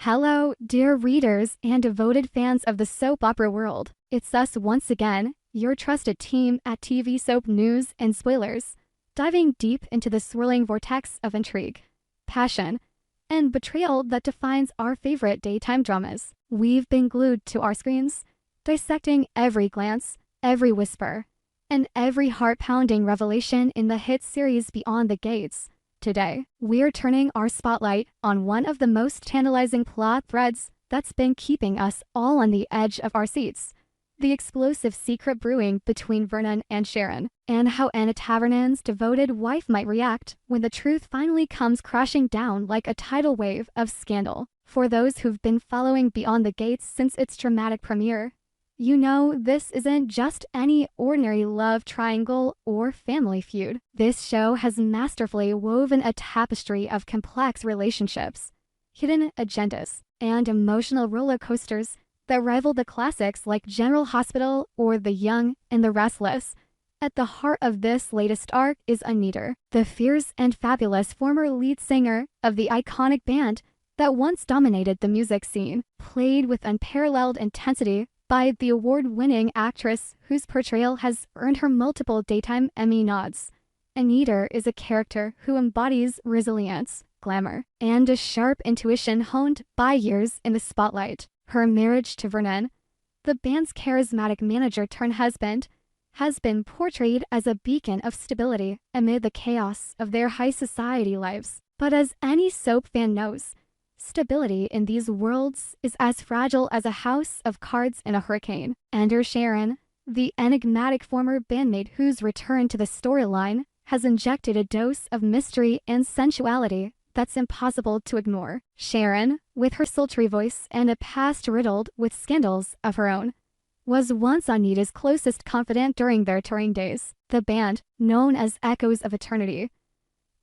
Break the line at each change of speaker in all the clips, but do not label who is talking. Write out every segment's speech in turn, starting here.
Hello, dear readers and devoted fans of the soap opera world. It's us once again, your trusted team at TV Soap News and Spoilers, diving deep into the swirling vortex of intrigue, passion, and betrayal that defines our favorite daytime dramas. We've been glued to our screens, dissecting every glance, every whisper, and every heart-pounding revelation in the hit series Beyond the Gates. Today, we're turning our spotlight on one of the most tantalizing plot threads that's been keeping us all on the edge of our seats. The explosive secret brewing between Vernon and Sharon, and how Anita Vernon's devoted wife might react when the truth finally comes crashing down like a tidal wave of scandal. For those who've been following Beyond the Gates since its dramatic premiere, you know this isn't just any ordinary love triangle or family feud. This show has masterfully woven a tapestry of complex relationships, hidden agendas, and emotional roller coasters that rival the classics like General Hospital or The Young and the Restless. At the heart of this latest arc is Anita, the fierce and fabulous former lead singer of the iconic band that once dominated the music scene, played with unparalleled intensity by the award-winning actress whose portrayal has earned her multiple daytime Emmy nods. Anita is a character who embodies resilience, glamour, and a sharp intuition honed by years in the spotlight. Her marriage to Vernon, the band's charismatic manager-turned-husband, has been portrayed as a beacon of stability amid the chaos of their high society lives. But as any soap fan knows, stability in these worlds is as fragile as a house of cards in a hurricane. Enter Sharon, the enigmatic former bandmate whose return to the storyline has injected a dose of mystery and sensuality that's impossible to ignore. Sharon, with her sultry voice and a past riddled with scandals of her own, was once Anita's closest confidant during their touring days. The band, known as Echoes of Eternity,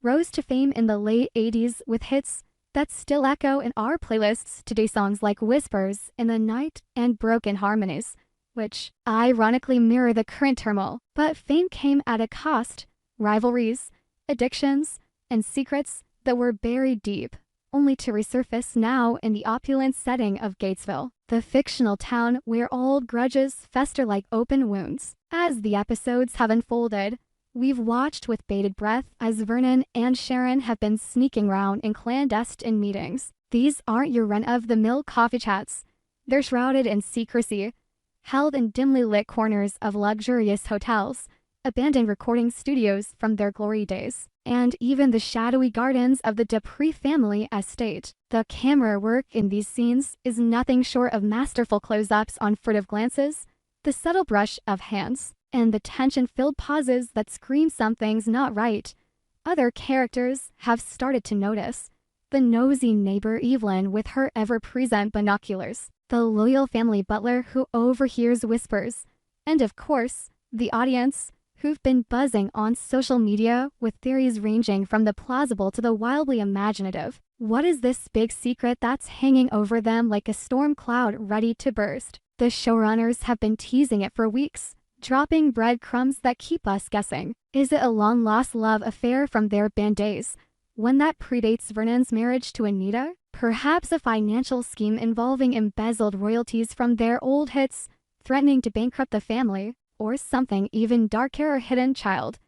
rose to fame in the late 80s with hits that still echo in our playlists today, songs like Whispers in the Night and Broken Harmonies, which ironically mirror the current turmoil. But fame came at a cost: rivalries, addictions, and secrets that were buried deep, only to resurface now in the opulent setting of Gatesville, the fictional town where old grudges fester like open wounds. As the episodes have unfolded, we've watched with bated breath as Vernon and Sharon have been sneaking around in clandestine meetings. These aren't your run-of-the-mill coffee chats. They're shrouded in secrecy, held in dimly lit corners of luxurious hotels, abandoned recording studios from their glory days, and even the shadowy gardens of the Dupree family estate. The camera work in these scenes is nothing short of masterful close-ups on furtive glances, the subtle brush of hands, and the tension-filled pauses that scream something's not right. Other characters have started to notice. The nosy neighbor Evelyn with her ever-present binoculars, the loyal family butler who overhears whispers, and of course, the audience, who've been buzzing on social media with theories ranging from the plausible to the wildly imaginative. What is this big secret that's hanging over them like a storm cloud ready to burst? The showrunners have been teasing it for weeks, dropping breadcrumbs that keep us guessing. Is it a long-lost love affair from their band days, one that predates Vernon's marriage to Anita? Perhaps a financial scheme involving embezzled royalties from their old hits, threatening to bankrupt the family? Or something even darker, a hidden child,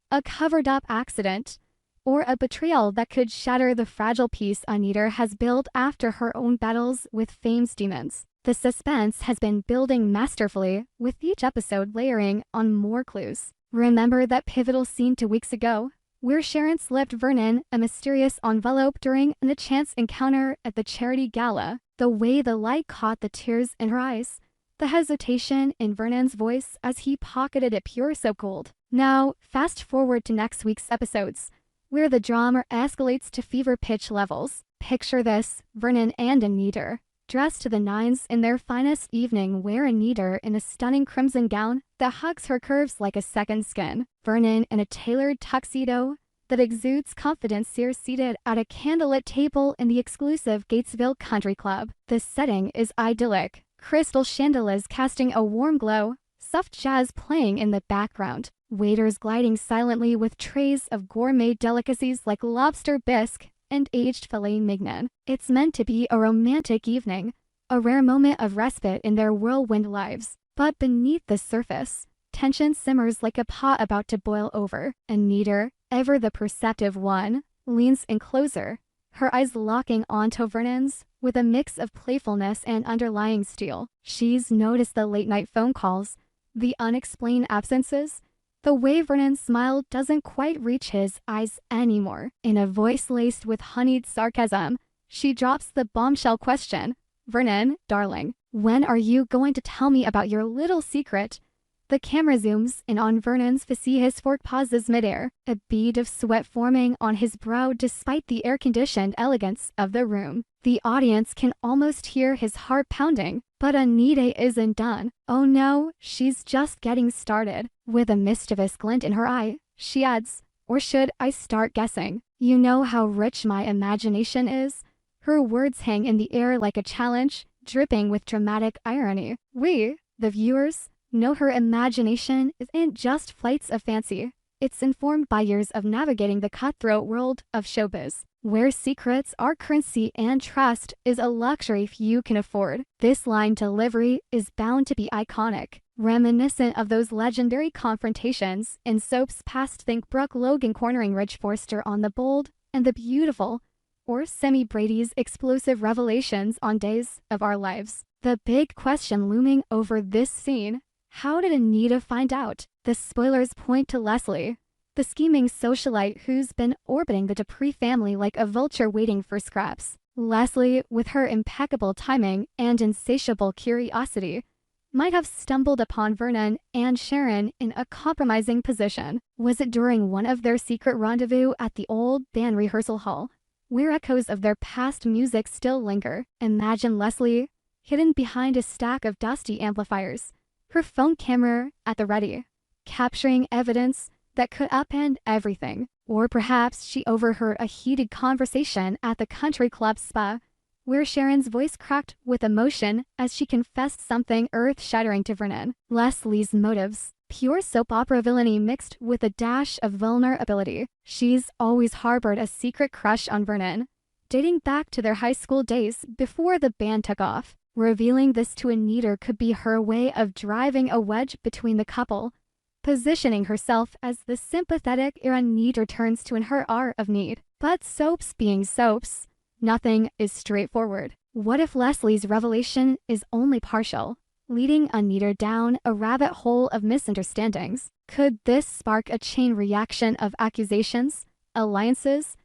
a covered-up accident, or a betrayal that could shatter the fragile peace Anita has built after her own battles with fame's demons. The suspense has been building masterfully, with each episode layering on more clues. Remember that pivotal scene 2 weeks ago, where Sharon slipped Vernon a mysterious envelope during a chance encounter at the charity gala? The way the light caught the tears in her eyes, the hesitation in Vernon's voice as he pocketed it, pure soap gold. Now, fast forward to next week's episodes, where the drama escalates to fever-pitch levels. Picture this: Vernon and Anita, dressed to the nines in their finest evening wear, Anita in a stunning crimson gown that hugs her curves like a second skin. Vernon in a tailored tuxedo that exudes confidence, here seated at a candlelit table in the exclusive Gatesville Country Club. The setting is idyllic. Crystal chandeliers casting a warm glow, soft jazz playing in the background, waiters gliding silently with trays of gourmet delicacies like lobster bisque and aged filet mignon. It's meant to be a romantic evening, a rare moment of respite in their whirlwind lives. But beneath the surface, tension simmers like a pot about to boil over. Anita, ever the perceptive one, leans in closer, her eyes locking onto Vernon's with a mix of playfulness and underlying steel. She's noticed the late-night phone calls, the unexplained absences. The way Vernon smiled doesn't quite reach his eyes anymore. In a voice laced with honeyed sarcasm, she drops the bombshell question. Vernon, darling, when are you going to tell me about your little secret? The camera zooms in on Vernon's face. His fork pauses midair, a bead of sweat forming on his brow despite the air-conditioned elegance of the room. The audience can almost hear his heart pounding, but Anita isn't done. Oh no, she's just getting started. With a mischievous glint in her eye, she adds, or should I start guessing? You know how rich my imagination is? Her words hang in the air like a challenge, dripping with dramatic irony. We, the viewers, know her imagination isn't just flights of fancy. It's informed by years of navigating the cutthroat world of showbiz, where secrets are currency and trust is a luxury few can afford. This line delivery is bound to be iconic, reminiscent of those legendary confrontations in soaps past. Think Brooke Logan cornering Ridge Forster on The Bold and the Beautiful, or Semi Brady's explosive revelations on Days of Our Lives. The big question looming over this scene: how did Anita find out? The spoilers point to Leslie, the scheming socialite who's been orbiting the Dupree family like a vulture waiting for scraps. Leslie, with her impeccable timing and insatiable curiosity, might have stumbled upon Vernon and Sharon in a compromising position. Was it during one of their secret rendezvous at the old band rehearsal hall, where echoes of their past music still linger? Imagine Leslie, hidden behind a stack of dusty amplifiers, her phone camera at the ready, capturing evidence that could upend everything. Or perhaps she overheard a heated conversation at the country club spa, where Sharon's voice cracked with emotion as she confessed something earth-shattering to Vernon. Leslie's motives: pure soap opera villainy mixed with a dash of vulnerability. She's always harbored a secret crush on Vernon, dating back to their high school days before the band took off. Revealing this to Anita could be her way of driving a wedge between the couple, positioning herself as the sympathetic Anita turns to in her hour of need. But soaps being soaps, nothing is straightforward. What if Leslie's revelation is only partial, leading Anita down a rabbit hole of misunderstandings? Could this spark a chain reaction of accusations, alliances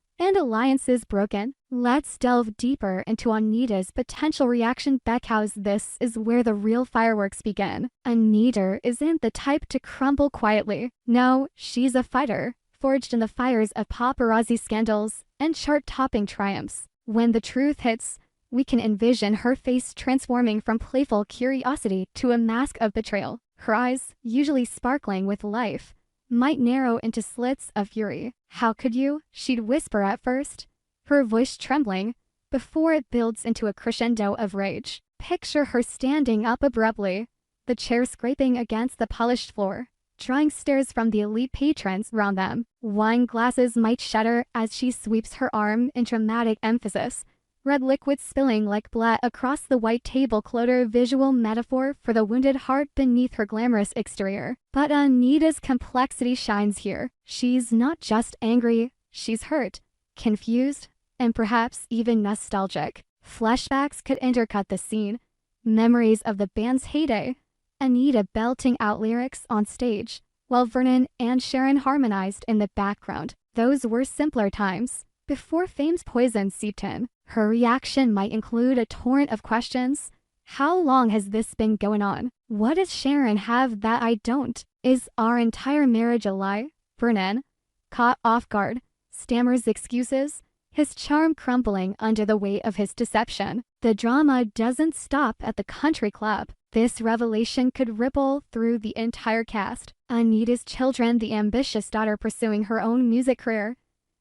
broken? Let's delve deeper into Anita's potential reaction because this is where the real fireworks begin. Anita isn't the type to crumble quietly. No, she's a fighter, forged in the fires of paparazzi scandals and chart-topping triumphs. When the truth hits, we can envision her face transforming from playful curiosity to a mask of betrayal. Her eyes, usually sparkling with life, might narrow into slits of fury. How could you? She'd whisper at first, her voice trembling, before it builds into a crescendo of rage. Picture her standing up abruptly, the chair scraping against the polished floor, drawing stares from the elite patrons around them. Wine glasses might shatter as she sweeps her arm in dramatic emphasis, red liquid spilling like blood across the white tablecloth, a visual metaphor for the wounded heart beneath her glamorous exterior. But Anita's complexity shines here. She's not just angry, she's hurt, confused, and perhaps even nostalgic. Flashbacks could intercut the scene, memories of the band's heyday, Anita belting out lyrics on stage, while Vernon and Sharon harmonized in the background. Those were simpler times, before fame's poison seeped in. Her reaction might include a torrent of questions. How long has this been going on? What does Sharon have that I don't? Is our entire marriage a lie? Vernon, caught off guard, stammers excuses, his charm crumbling under the weight of his deception. The drama doesn't stop at the country club. This revelation could ripple through the entire cast. Anita's children, the ambitious daughter pursuing her own music career,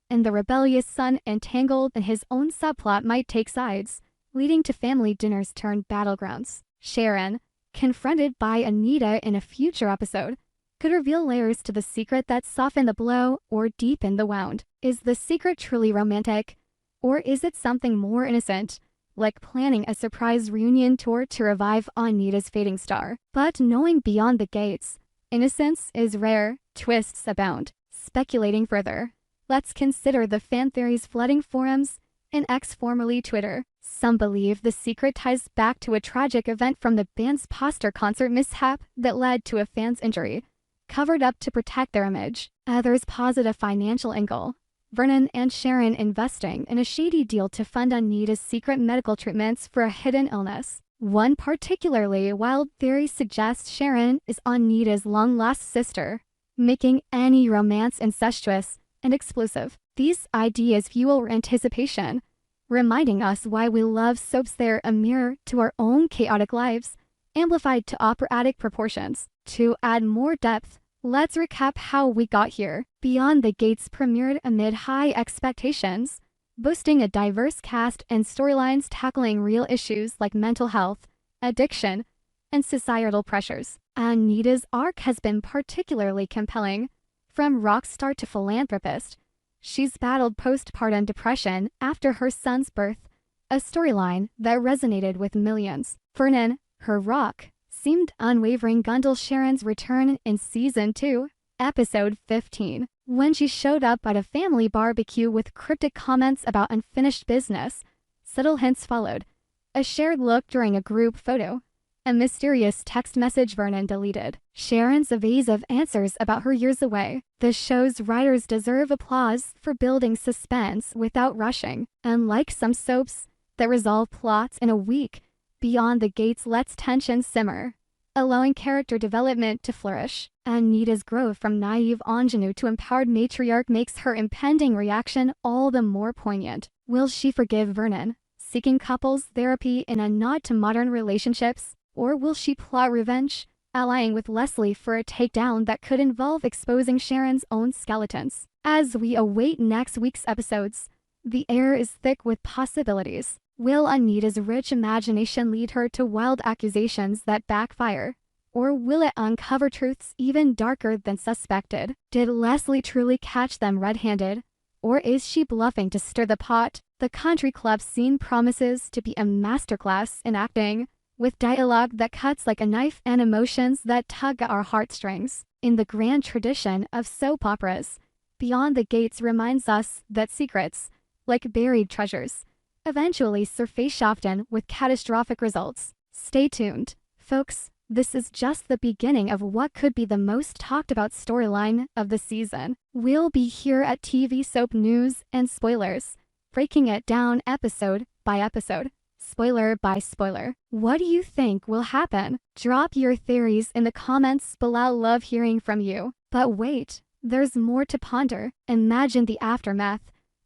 and the rebellious son entangled in his own subplot might take sides, leading to family dinners turned battlegrounds. Sharon, confronted by Anita in a future episode, could reveal layers to the secret that soften the blow or deepen the wound. Is the secret truly romantic, Or is it something more innocent, like planning a surprise reunion tour to revive Anita's fading star? But knowing beyond the gates, innocence is rare, twists abound. Speculating further, let's consider the fan theories flooding forums and X, formerly Twitter. Some believe the secret ties back to a tragic event from the band's poster concert mishap that led to a fan's injury, covered up to protect their image. Others posit a financial angle, Vernon and Sharon investing in a shady deal to fund Anita's secret medical treatments for a hidden illness. One particularly wild theory suggests Sharon is Anita's long-lost sister, making any romance incestuous and explosive. These ideas fuel anticipation, reminding us why we love soaps. They're a mirror to our own chaotic lives, amplified to operatic proportions. To add more depth, let's recap how we got here. Beyond the Gates premiered amid high expectations, boasting a diverse cast and storylines tackling real issues like mental health, addiction, and societal pressures. Anita's arc has been particularly compelling. From rock star to philanthropist, she's battled postpartum depression after her son's birth, a storyline that resonated with millions. Vernon, her rock, seemed unwavering until Sharon's return in Season 2, Episode 15, when she showed up at a family barbecue with cryptic comments about unfinished business. Subtle hints followed, a shared look during a group photo, a mysterious text message Vernon deleted, Sharon's evasive answers about her years away. The show's writers deserve applause for building suspense without rushing. Unlike some soaps that resolve plots in a week, Beyond the Gates lets tension simmer, allowing character development to flourish. Anita's growth from naive ingenue to empowered matriarch makes her impending reaction all the more poignant. Will she forgive Vernon, seeking couples therapy in a nod to modern relationships? Or will she plot revenge, allying with Leslie for a takedown that could involve exposing Sharon's own skeletons? As we await next week's episodes, the air is thick with possibilities. Will Anita's rich imagination lead her to wild accusations that backfire? Or will it uncover truths even darker than suspected? Did Leslie truly catch them red-handed? Or is she bluffing to stir the pot? The country club scene promises to be a masterclass in acting, with dialogue that cuts like a knife and emotions that tug at our heartstrings. In the grand tradition of soap operas, Beyond the Gates reminds us that secrets, like buried treasures, eventually surface, often with catastrophic results. Stay tuned, folks. This is just the beginning of what could be the most talked about storyline of the season. We'll be here at TV Soap News and Spoilers, breaking it down episode by episode, spoiler by spoiler. What do you think will happen? Drop your theories in the comments below. Love hearing from you. But wait, there's more to ponder. Imagine the aftermath.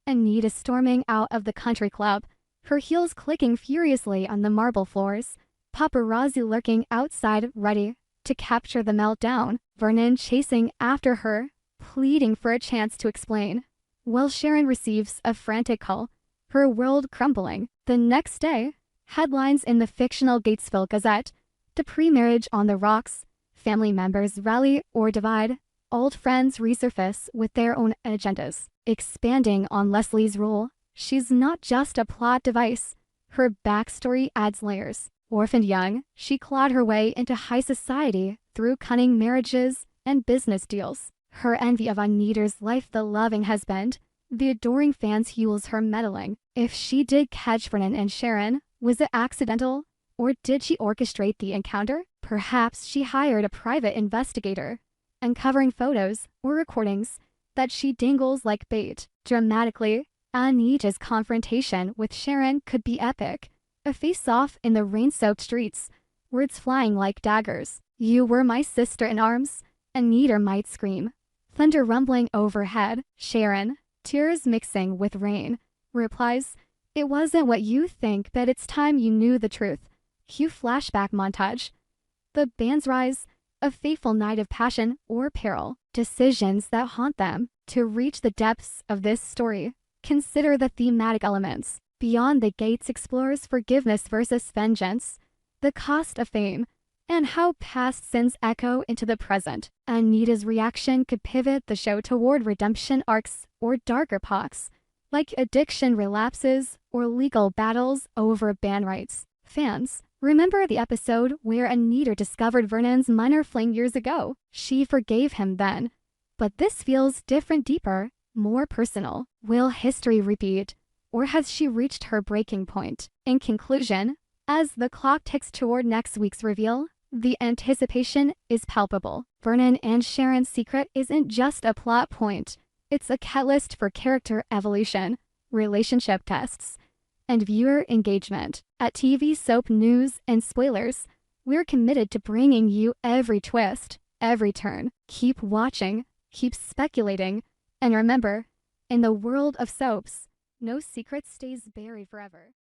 Anita storming out of the country club, her heels clicking furiously on the marble floors, paparazzi lurking outside ready to capture the meltdown, Vernon chasing after her, pleading for a chance to explain, while Sharon receives a frantic call, her world crumbling. The next day, headlines in the fictional Gatesville Gazette, to pre-marriage on the rocks, family members rally or divide, old friends resurface with their own agendas. Expanding on Leslie's role, she's not just a plot device. Her backstory adds layers. Orphaned young, she clawed her way into high society through cunning marriages and business deals. Her envy of Anita's life, the loving husband, the adoring fans, fuels her meddling. If she did catch Vernon and Sharon, was it accidental? Or did she orchestrate the encounter? Perhaps she hired a private investigator, uncovering photos or recordings that she dangles like bait. Dramatically, Anita's confrontation with Sharon could be epic. A face-off in the rain-soaked streets, words flying like daggers. "You were my sister in arms," Anita might scream. Thunder rumbling overhead, Sharon, tears mixing with rain, replies, "It wasn't what you think, but it's time you knew the truth." Cue flashback montage. The band's rise, a fateful night of passion or peril. Decisions that haunt them. To reach the depths of this story, consider the thematic elements. Beyond the Gates explores forgiveness versus vengeance, the cost of fame, and how past sins echo into the present. Anita's reaction could pivot the show toward redemption arcs or darker plots, like addiction relapses or legal battles over ban rights. Fans, remember the episode where Anita discovered Vernon's minor fling years ago? She forgave him then. But this feels different, deeper, more personal. Will history repeat? Or has she reached her breaking point? In conclusion, as the clock ticks toward next week's reveal, the anticipation is palpable. Vernon and Sharon's secret isn't just a plot point. It's a catalyst for character evolution, relationship tests, and viewer engagement. At TV Soap News and Spoilers, we're committed to bringing you every twist, every turn. Keep watching, keep speculating, and remember, in the world of soaps, no secret stays buried forever.